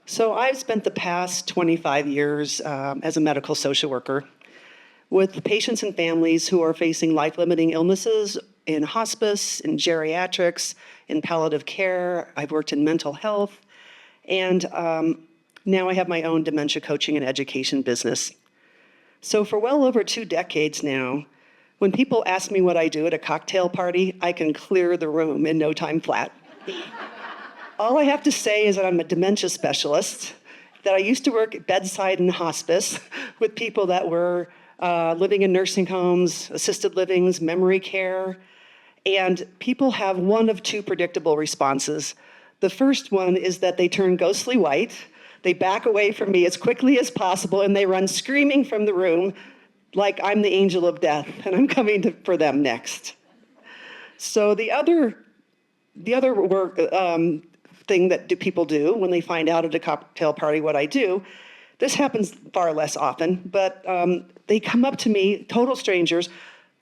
So I've spent the past 25 years as a medical social worker with patients and families who are facing life-limiting illnesses in hospice, in geriatrics, in palliative care. I've worked in mental health, and now I have my own dementia coaching and education business. So for well over 2 decades now, when people ask me what I do at a cocktail party, I can clear the room in no time flat. All I have to say is that I'm a dementia specialist, that I used to work at bedside and hospice with people that were living in nursing homes, assisted livings, memory care, and people have one of two predictable responses. The first one is that they turn ghostly white, they back away from me as quickly as possible, and they run screaming from the room like I'm the angel of death and I'm coming for them next. So the other work thing that people do when they find out at a cocktail party what I do, this happens far less often, but they come up to me, total strangers,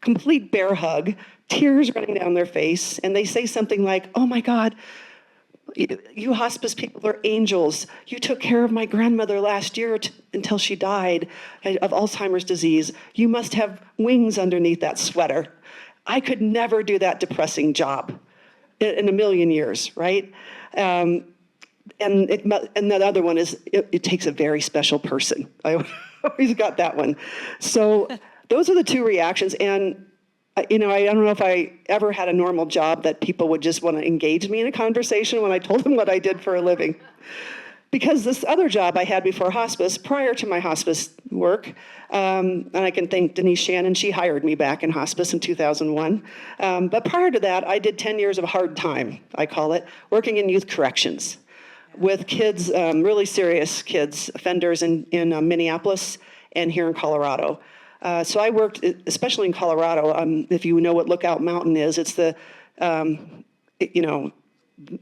complete bear hug, tears running down their face, and they say something like, "Oh my God, you hospice people are angels. You took care of my grandmother last year until she died of Alzheimer's disease. You must have wings underneath that sweater. I could never do that depressing job in a million years," right? And the other one is, it takes a very special person. I always got that one. So those are the two reactions. And I don't know if I ever had a normal job that people would just want to engage me in a conversation when I told them what I did for a living. Because this other job I had before hospice, prior to my hospice work, and I can thank Denise Shannon, she hired me back in hospice in 2001. But prior to that, I did 10 years of hard time, I call it, working in youth corrections with kids, really serious kids, offenders in Minneapolis and here in Colorado. So I worked, especially in Colorado, if you know what Lookout Mountain is, it's the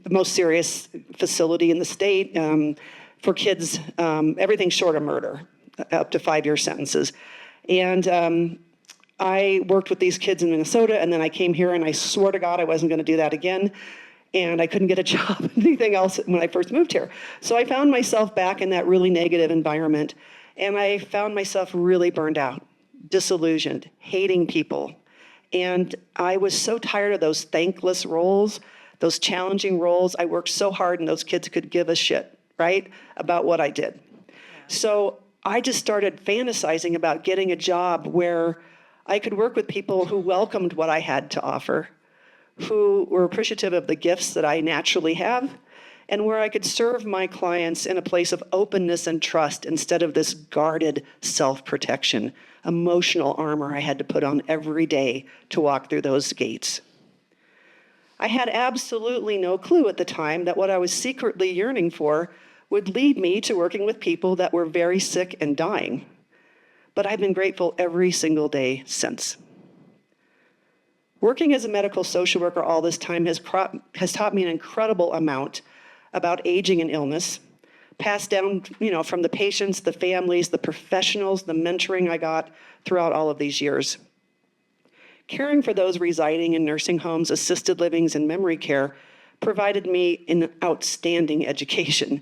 most serious facility in the state for kids, everything short of murder, up to 5-year sentences. And I worked with these kids in Minnesota, and then I came here, and I swore to God I wasn't going to do that again. And I couldn't get a job, anything else when I first moved here. So I found myself back in that really negative environment, and I found myself really burned out, disillusioned, hating people. And I was so tired of those thankless roles, those challenging roles. I worked so hard and those kids could give a shit, right, about what I did. So I just started fantasizing about getting a job where I could work with people who welcomed what I had to offer, who were appreciative of the gifts that I naturally have, and where I could serve my clients in a place of openness and trust instead of this guarded self-protection, emotional armor I had to put on every day to walk through those gates. I had absolutely no clue at the time that what I was secretly yearning for would lead me to working with people that were very sick and dying. But I've been grateful every single day since. Working as a medical social worker all this time has taught me an incredible amount about aging and illness, passed down, from the patients, the families, the professionals, the mentoring I got throughout all of these years. Caring for those residing in nursing homes, assisted livings, and memory care provided me an outstanding education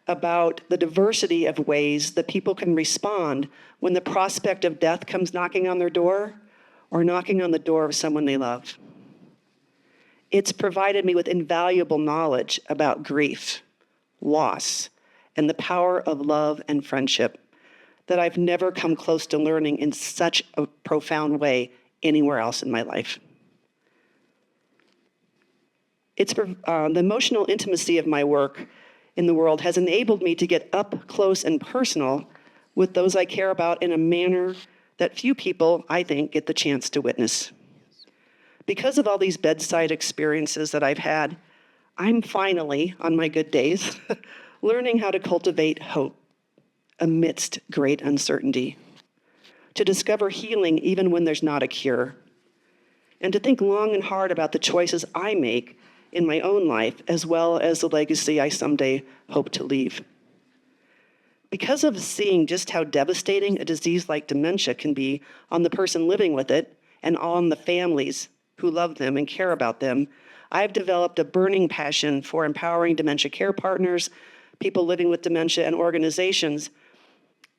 about the diversity of ways that people can respond when the prospect of death comes knocking on their door or knocking on the door of someone they love. It's provided me with invaluable knowledge about grief, loss, and the power of love and friendship that I've never come close to learning in such a profound way anywhere else in my life. The emotional intimacy of my work in the world has enabled me to get up close and personal with those I care about in a manner that few people, I think, get the chance to witness. Because of all these bedside experiences that I've had, I'm finally, on my good days, learning how to cultivate hope amidst great uncertainty, to discover healing even when there's not a cure, and to think long and hard about the choices I make in my own life, as well as the legacy I someday hope to leave. Because of seeing just how devastating a disease like dementia can be on the person living with it and on the families who love them and care about them, I've developed a burning passion for empowering dementia care partners, people living with dementia and organizations,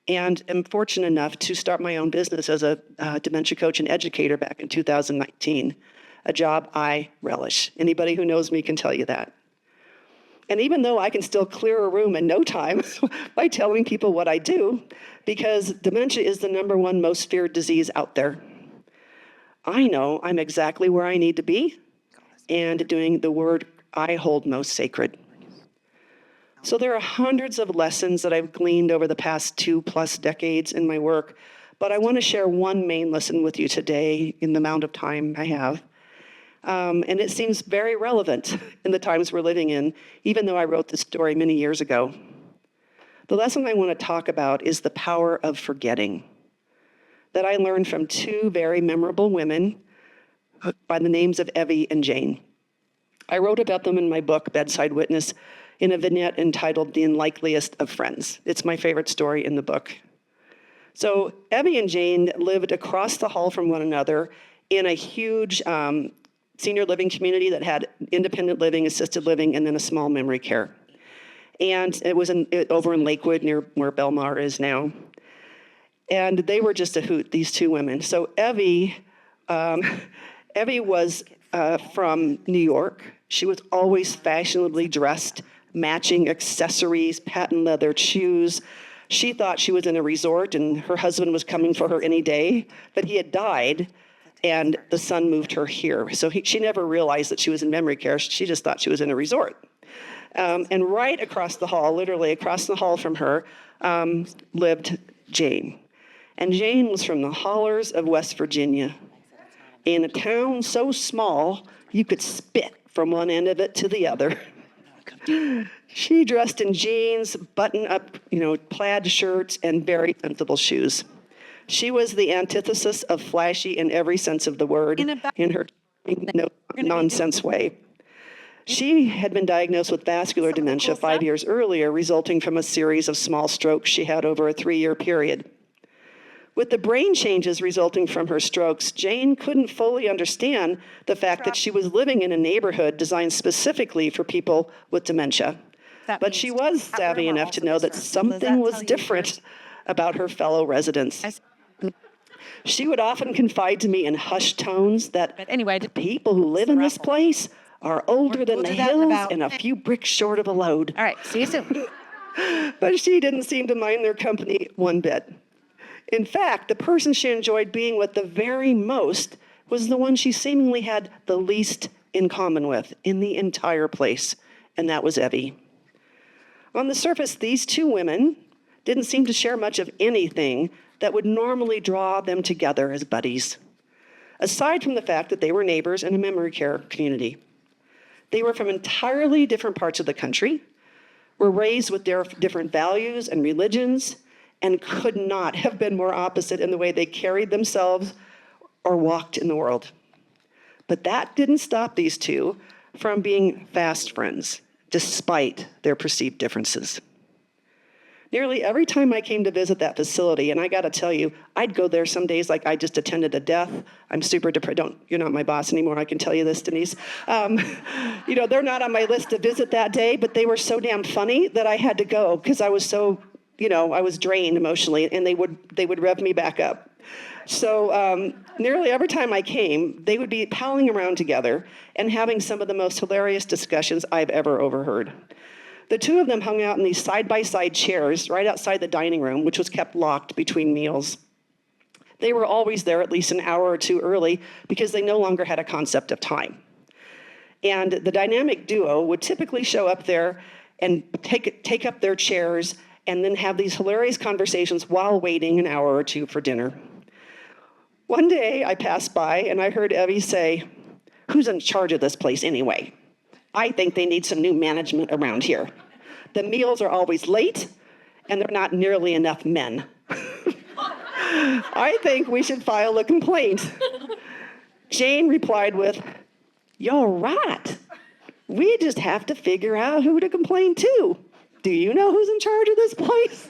and am fortunate enough to start my own business as a dementia coach and educator back in 2019, a job I relish. Anybody who knows me can tell you that. And even though I can still clear a room in no time by telling people what I do, because dementia is the #1 most feared disease out there, I know I'm exactly where I need to be and doing the word I hold most sacred. So there are hundreds of lessons that I've gleaned over the past 2+ decades in my work, but I want to share one main lesson with you today in the amount of time I have. And it seems very relevant in the times we're living in, even though I wrote this story many years ago. The lesson I want to talk about is the power of forgetting, that I learned from 2 very memorable women by the names of Evie and Jane. I wrote about them in my book, Bedside Witness, in a vignette entitled The Unlikeliest of Friends. It's my favorite story in the book. So Evie and Jane lived across the hall from one another in a huge senior living community that had independent living, assisted living, and then a small memory care. And it was over in Lakewood, near where Belmar is now. And they were just a hoot, these 2 women. So Evie was from New York. She was always fashionably dressed, matching accessories, patent leather shoes. She thought she was in a resort and her husband was coming for her any day, but he had died and the son moved her here. So she never realized that she was in memory care. She just thought she was in a resort. And right across the hall, literally across the hall from her, lived Jane. And Jane was from the hollers of West Virginia, in a town so small you could spit from one end of it to the other. She dressed in jeans, button-up, plaid shirts, and very sensible shoes. She was the antithesis of flashy in every sense of the word, in her no-nonsense way. She had been diagnosed with vascular dementia 5 years earlier, resulting from a series of small strokes she had over a 3-year period. With the brain changes resulting from her strokes, Jane couldn't fully understand the fact that she was living in a neighborhood designed specifically for people with dementia. But she was savvy enough to know that something was different about her fellow residents. She would often confide to me in hushed tones that the people who live in this place are older than the hills and a few bricks short of a load. All right, see you soon. But she didn't seem to mind their company one bit. In fact, the person she enjoyed being with the very most was the one she seemingly had the least in common with in the entire place, and that was Evie. On the surface, these 2 women didn't seem to share much of anything that would normally draw them together as buddies, aside from the fact that they were neighbors in a memory care community. They were from entirely different parts of the country, were raised with their different values and religions, and could not have been more opposite in the way they carried themselves or walked in the world. But that didn't stop these 2 from being fast friends, despite their perceived differences. Nearly every time I came to visit that facility, and I got to tell you, I'd go there some days like I just attended a death. I'm super depressed. You're not my boss anymore. I can tell you this, Denise. They're not on my list to visit that day, but they were so damn funny that I had to go because I was so, I was drained emotionally, and they would rev me back up. So nearly every time I came, they would be palling around together and having some of the most hilarious discussions I've ever overheard. The 2 of them hung out in these side-by-side chairs right outside the dining room, which was kept locked between meals. They were always there at least an hour or 2 early because they no longer had a concept of time. And the dynamic duo would typically show up there and take up their chairs and then have these hilarious conversations while waiting an hour or 2 for dinner. One day I passed by and I heard Evie say, "Who's in charge of this place anyway? I think they need some new management around here. The meals are always late, and there are not nearly enough men. I think we should file a complaint." Jane replied with, "You're right. We just have to figure out who to complain to. Do you know who's in charge of this place?"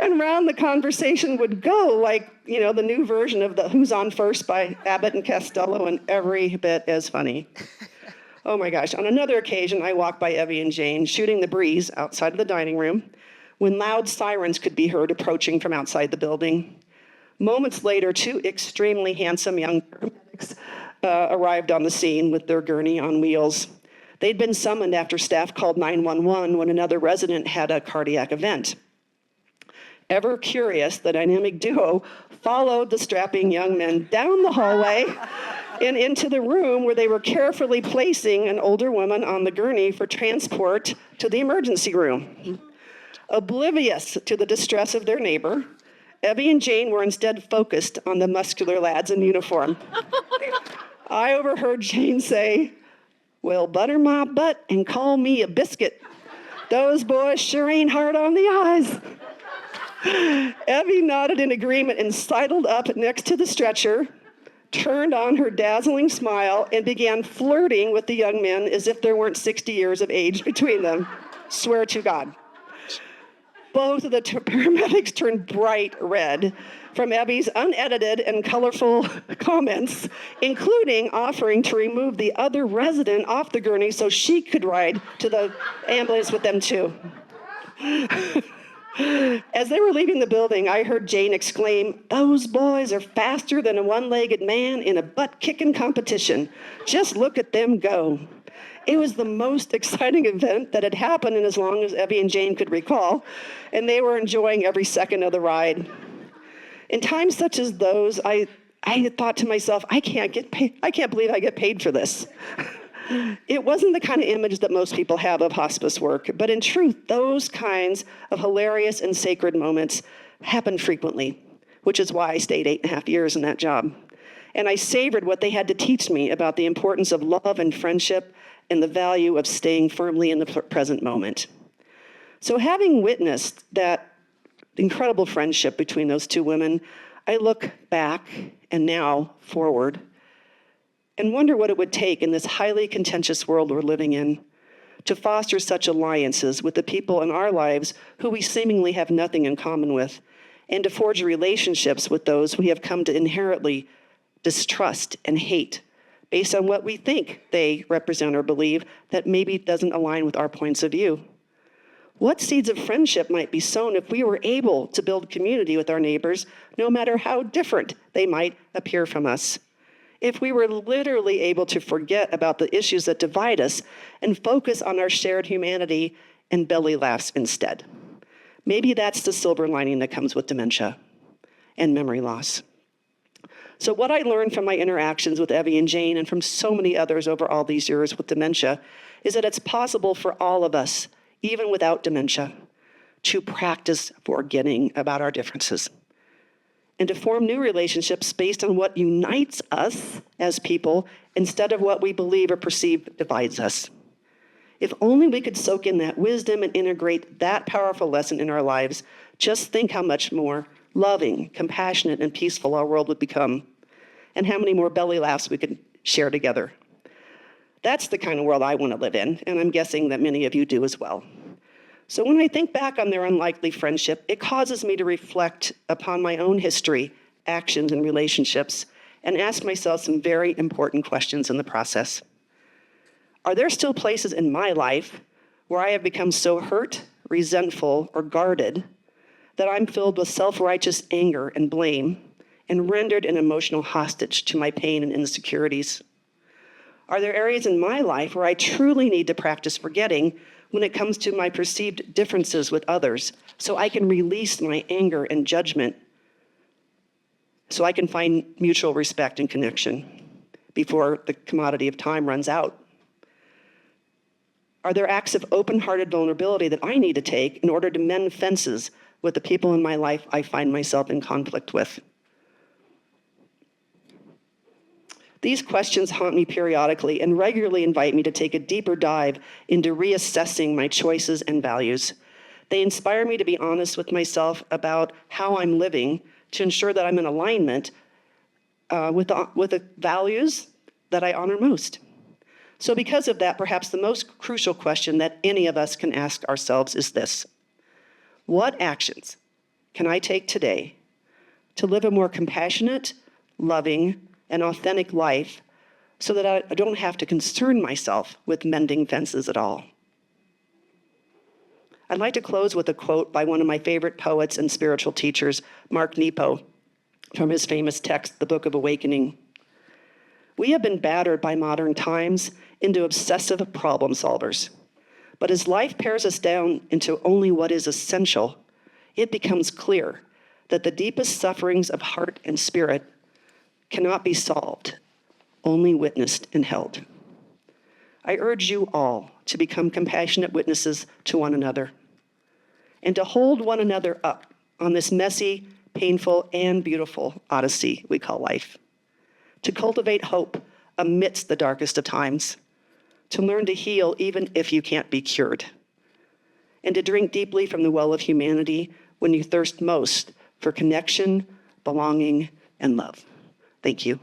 And round the conversation would go like, the new version of the Who's on First by Abbott and Costello, and every bit as funny. Oh my gosh. On another occasion, I walked by Evie and Jane shooting the breeze outside of the dining room when loud sirens could be heard approaching from outside the building. Moments later, two extremely handsome young paramedics arrived on the scene with their gurney on wheels. They'd been summoned after staff called 911 when another resident had a cardiac event. Ever curious, the dynamic duo followed the strapping young men down the hallway and into the room where they were carefully placing an older woman on the gurney for transport to the emergency room. Oblivious to the distress of their neighbor, Evie and Jane were instead focused on the muscular lads in uniform. I overheard Jane say, "Well, butter my butt and call me a biscuit. Those boys sure ain't hard on the eyes." Evie nodded in agreement and sidled up next to the stretcher, turned on her dazzling smile, and began flirting with the young men as if there weren't 60 years of age between them. Swear to God. Both of the paramedics turned bright red from Evie's unedited and colorful comments, including offering to remove the other resident off the gurney so she could ride to the ambulance with them too. As they were leaving the building, I heard Jane exclaim, "Those boys are faster than a one-legged man in a butt-kicking competition. Just look at them go." It was the most exciting event that had happened in as long as Evie and Jane could recall, and they were enjoying every second of the ride. In times such as those, I thought to myself, I can't believe I get paid for this. It wasn't the kind of image that most people have of hospice work, but in truth, those kinds of hilarious and sacred moments happen frequently, which is why I stayed 8.5 years in that job. And I savored what they had to teach me about the importance of love and friendship and the value of staying firmly in the present moment. So having witnessed that incredible friendship between those two women, I look back and now forward and wonder what it would take in this highly contentious world we're living in to foster such alliances with the people in our lives who we seemingly have nothing in common with, and to forge relationships with those we have come to inherently distrust and hate based on what we think they represent or believe that maybe doesn't align with our points of view. What seeds of friendship might be sown if we were able to build community with our neighbors, no matter how different they might appear from us? If we were literally able to forget about the issues that divide us and focus on our shared humanity and belly laughs instead. Maybe that's the silver lining that comes with dementia and memory loss. So what I learned from my interactions with Evie and Jane and from so many others over all these years with dementia is that it's possible for all of us, even without dementia, to practice forgetting about our differences and to form new relationships based on what unites us as people instead of what we believe or perceive divides us. If only we could soak in that wisdom and integrate that powerful lesson in our lives, just think how much more loving, compassionate, and peaceful our world would become, and how many more belly laughs we could share together. That's the kind of world I want to live in, and I'm guessing that many of you do as well. So when I think back on their unlikely friendship, it causes me to reflect upon my own history, actions, and relationships, and ask myself some very important questions in the process. Are there still places in my life where I have become so hurt, resentful, or guarded that I'm filled with self-righteous anger and blame and rendered an emotional hostage to my pain and insecurities? Are there areas in my life where I truly need to practice forgetting when it comes to my perceived differences with others so I can release my anger and judgment so I can find mutual respect and connection before the commodity of time runs out? Are there acts of open-hearted vulnerability that I need to take in order to mend fences with the people in my life I find myself in conflict with? These questions haunt me periodically and regularly invite me to take a deeper dive into reassessing my choices and values. They inspire me to be honest with myself about how I'm living to ensure that I'm in alignment with the values that I honor most. So because of that, perhaps the most crucial question that any of us can ask ourselves is this: what actions can I take today to live a more compassionate, loving, and authentic life so that I don't have to concern myself with mending fences at all. I'd like to close with a quote by one of my favorite poets and spiritual teachers, Mark Nepo, from his famous text, The Book of Awakening. We have been battered by modern times into obsessive problem solvers. But as life pares us down into only what is essential, it becomes clear that the deepest sufferings of heart and spirit cannot be solved, only witnessed and held. I urge you all to become compassionate witnesses to one another and to hold one another up on this messy, painful, and beautiful odyssey we call life, to cultivate hope amidst the darkest of times, to learn to heal even if you can't be cured, and to drink deeply from the well of humanity when you thirst most for connection, belonging, and love. Thank you.